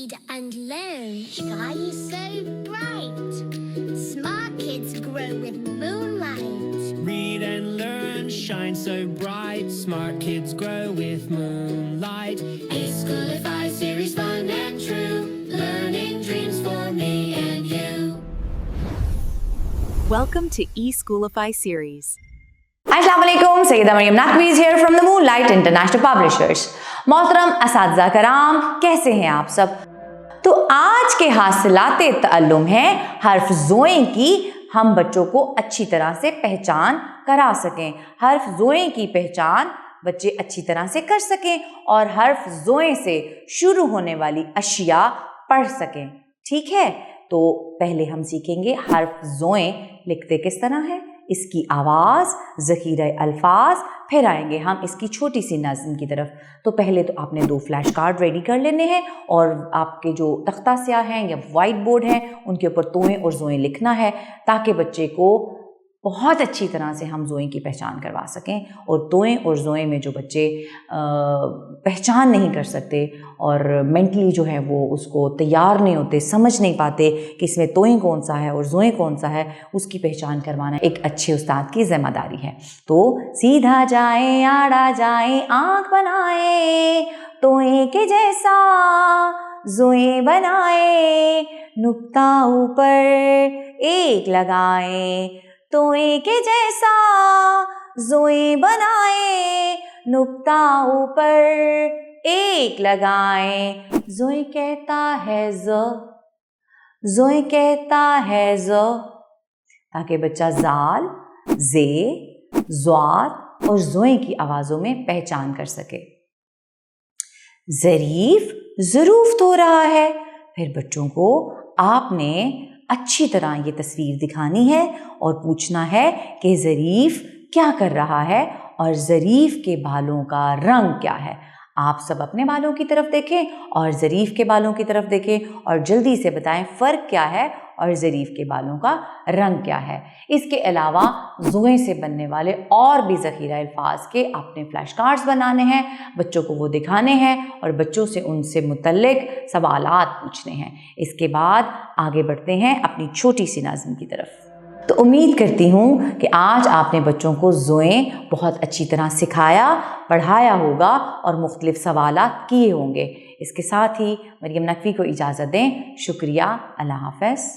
Read and learn, shine so bright. Smart kids grow with moonlight. Read and learn, shine so bright. Smart kids grow with moonlight. eSchoolify series, fun and true. Learning dreams for me and you. Welcome to eSchoolify series. अस्सलामुअलैकुम, Syeda Maryam Naqvi here from the Moonlight International Publishers। मोहतरम असातिज़ा कराम, कैसे हैं आप सब? तो आज के हासिलाते तअल्लुम हैं हर्फ ज़ोए की हम बच्चों को अच्छी तरह से पहचान करा सकें। हर्फ ज़ोए की पहचान बच्चे अच्छी तरह से कर सकें और हर्फ ज़ोए से शुरू होने वाली अशिया पढ़ सकें। ठीक है, तो पहले हम सीखेंगे हर्फ ज़ोए लिखते किस तरह है, इसकी आवाज़, ज़ख़ीरा अल्फाज, फिर आएंगे हम इसकी छोटी सी नज़्म की तरफ। तो पहले तो आपने 2 फ्लैश कार्ड रेडी कर लेने हैं और आपके जो तख्ता स्याह हैं या वाइट बोर्ड हैं उनके ऊपर तोएं और ज़ोएं लिखना है ताकि बच्चे को बहुत अच्छी तरह से हम ज़ोएं की पहचान करवा सकें। और तोएं और ज़ोएं में जो बच्चे पहचान नहीं कर सकते और मेंटली जो है वो उसको तैयार नहीं होते, समझ नहीं पाते कि इसमें तोएं कौन सा है और ज़ोएं कौन सा है, उसकी पहचान करवाना एक अच्छे उस्ताद की ज़िम्मेदारी है। तो सीधा जाए आड़ा जाए आँख बनाए, तोएं के जैसा ज़ोएं बनाए, नुक्ता ऊपर एक लगाए, तोएं के जैसा ज़ोएं बनाए, नुक्ता ऊपर एक लगाए। ज़ोए कहता है ज़ोए कहता है ज़, ताकि बच्चा ज़ाल, ज़े, ज़्वात और ज़ोए की आवाज़ों में पहचान कर सके। ज़रीफ ज़रूफ़ हो रहा है, फिर बच्चों को आपने अच्छी तरह ये तस्वीर दिखानी है और पूछना है कि ज़रीफ़ क्या कर रहा है और ज़रीफ़ के बालों का रंग क्या है। आप सब अपने बालों की तरफ देखें और ज़रीफ़ के बालों की तरफ देखें और जल्दी से बताएं फ़र्क क्या है और ज़रीफ़ के बालों का रंग क्या है। इसके अलावा ज़ोएं से बनने वाले और भी ज़ख़ीरा अल्फाज के आपने फ्लैश कार्ड्स बनाने हैं, बच्चों को वो दिखाने हैं और बच्चों से उनसे मुतल्लिक सवालात पूछने हैं। इसके बाद आगे बढ़ते हैं अपनी छोटी सी नज़्म की तरफ। तो उम्मीद करती हूँ कि आज आपने बच्चों को ज़ोएं बहुत अच्छी तरह सिखाया, पढ़ाया होगा और मुख्तलिफ सवालात किए होंगे। इसके साथ ही मरियम नकवी को इजाज़त दें। शुक्रिया, अल्लाह हाफ़िज़।